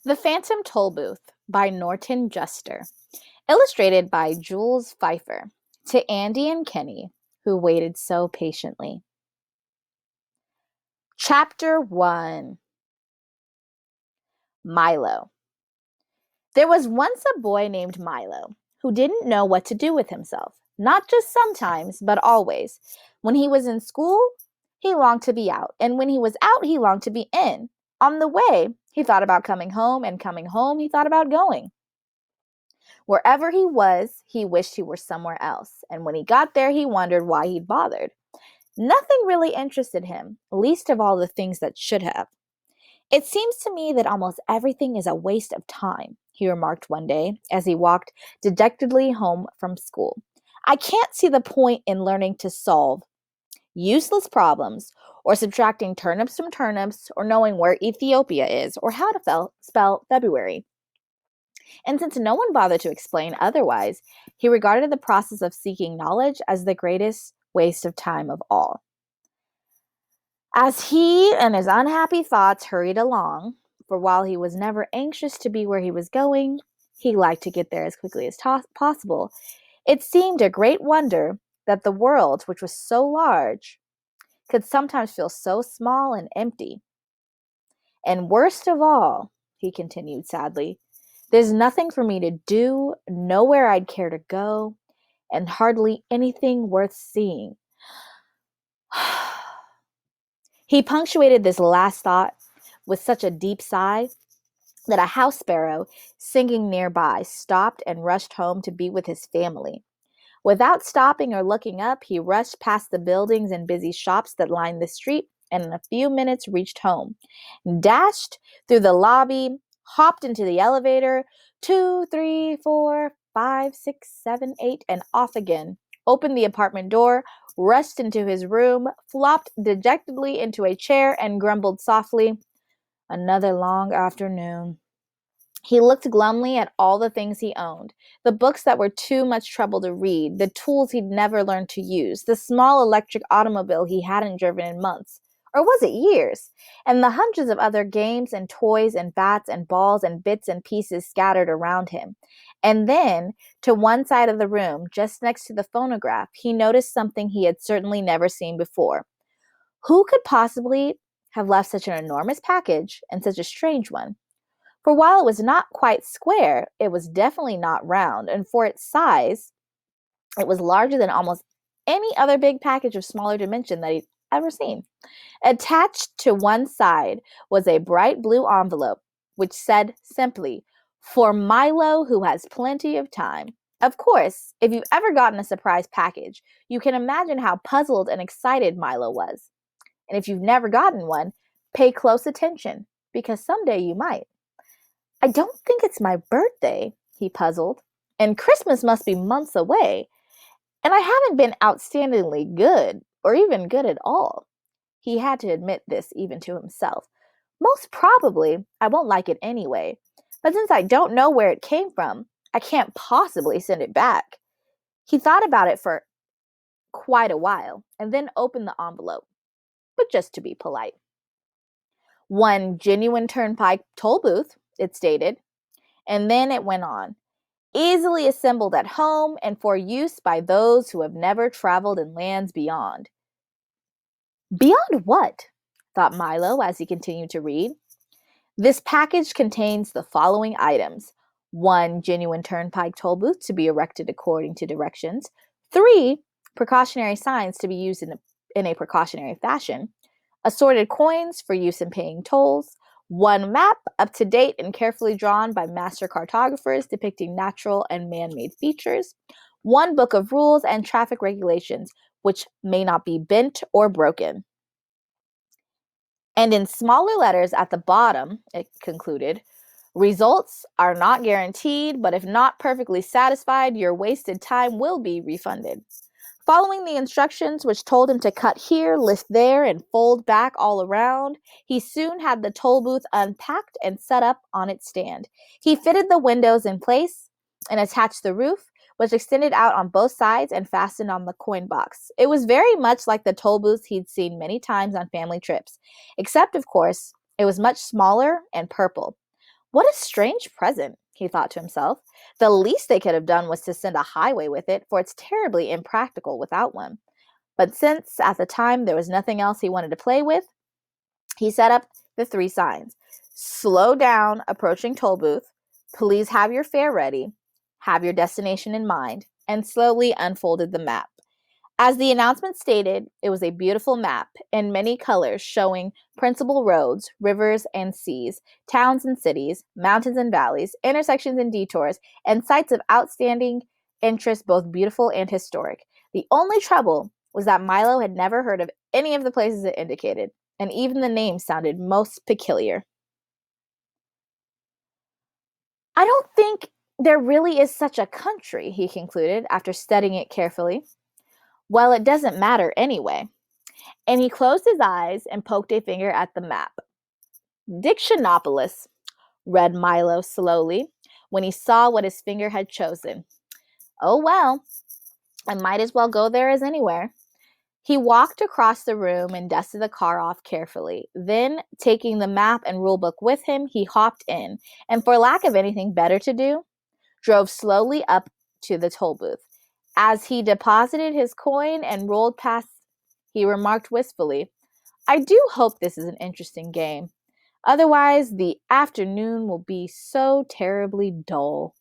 The Phantom Tollbooth by Norton Juster. Illustrated by Jules Pfeiffer. To Andy and Kenny, who waited so patiently. Chapter 1. Milo. There was once a boy named Milo who didn't know what to do with himself. Not just sometimes, but always. When he was in school, he longed to be out, and when he was out, he longed to be in. On the way, he thought about coming home, and coming home, he thought about going. Wherever he was, he wished he were somewhere else, and when he got there, he wondered why he'd bothered. Nothing really interested him, least of all the things that should have. It seems to me that almost everything is a waste of time, he remarked one day as he walked dejectedly home from school. I can't see the point in learning to solve useless problems, or subtracting turnips from turnips, or knowing where Ethiopia is, or how to spell February. And since no one bothered to explain otherwise, he regarded the process of seeking knowledge as the greatest waste of time of all. As he and his unhappy thoughts hurried along, for while he was never anxious to be where he was going, he liked to get there as quickly as possible, it seemed a great wonder that the world, which was so large, could sometimes feel so small and empty. And worst of all, he continued sadly, there's nothing for me to do, nowhere I'd care to go, and hardly anything worth seeing. He punctuated this last thought with such a deep sigh that a house sparrow singing nearby stopped and rushed home to be with his family. Without stopping or looking up, he rushed past the buildings and busy shops that lined the street, and in a few minutes reached home. Dashed through the lobby, hopped into the elevator, 2, 3, 4, 5, 6, 7, 8, and off again. Opened the apartment door, rushed into his room, flopped dejectedly into a chair, and grumbled softly, "Another long afternoon." He looked glumly at all the things he owned, the books that were too much trouble to read, the tools he'd never learned to use, the small electric automobile he hadn't driven in months, or was it years, and the hundreds of other games and toys and bats and balls and bits and pieces scattered around him. And then, to one side of the room, just next to the phonograph, he noticed something he had certainly never seen before. Who could possibly have left such an enormous package, and such a strange one? For while it was not quite square, it was definitely not round, and for its size, it was larger than almost any other big package of smaller dimension that he'd ever seen. Attached to one side was a bright blue envelope, which said simply, "For Milo, who has plenty of time." Of course, if you've ever gotten a surprise package, you can imagine how puzzled and excited Milo was. And if you've never gotten one, pay close attention, because someday you might. "I don't think it's my birthday," he puzzled, "and Christmas must be months away, and I haven't been outstandingly good, or even good at all." He had to admit this even to himself. "Most probably, I won't like it anyway, but since I don't know where it came from, I can't possibly send it back." He thought about it for quite a while, and then opened the envelope, but just to be polite. "One genuine turnpike toll booth," it stated. And then it went on. "Easily assembled at home and for use by those who have never traveled in lands beyond." "Beyond what?" thought Milo as he continued to read. "This package contains the following items. One genuine turnpike toll booth to be erected according to directions. 3 precautionary signs to be used in a precautionary fashion. Assorted coins for use in paying tolls. One map, up to date and carefully drawn by master cartographers depicting natural and man-made features. One book of rules and traffic regulations, which may not be bent or broken." And in smaller letters at the bottom, it concluded, "Results are not guaranteed, but if not perfectly satisfied, your wasted time will be refunded." Following the instructions, which told him to cut here, lift there, and fold back all around, he soon had the toll booth unpacked and set up on its stand. He fitted the windows in place and attached the roof, which extended out on both sides and fastened on the coin box. It was very much like the toll booths he'd seen many times on family trips, except, of course, it was much smaller and purple. What a strange present, he thought to himself. The least they could have done was to send a highway with it, for it's terribly impractical without one. But since at the time there was nothing else he wanted to play with, he set up the 3 signs. Slow down approaching Tollbooth. Please have your fare ready. Have your destination in mind. And slowly unfolded the map. As the announcement stated, it was a beautiful map in many colors showing principal roads, rivers and seas, towns and cities, mountains and valleys, intersections and detours, and sites of outstanding interest, both beautiful and historic. The only trouble was that Milo had never heard of any of the places it indicated, and even the names sounded most peculiar. I don't think there really is such a country, he concluded after studying it carefully. Well, it doesn't matter anyway. And he closed his eyes and poked a finger at the map. Dictionopolis, read Milo slowly when he saw what his finger had chosen. Oh well, I might as well go there as anywhere. He walked across the room and dusted the car off carefully. Then, taking the map and rulebook with him, he hopped in, and for lack of anything better to do, drove slowly up to the toll booth. As he deposited his coin and rolled past, he remarked wistfully, I do hope this is an interesting game. Otherwise, the afternoon will be so terribly dull.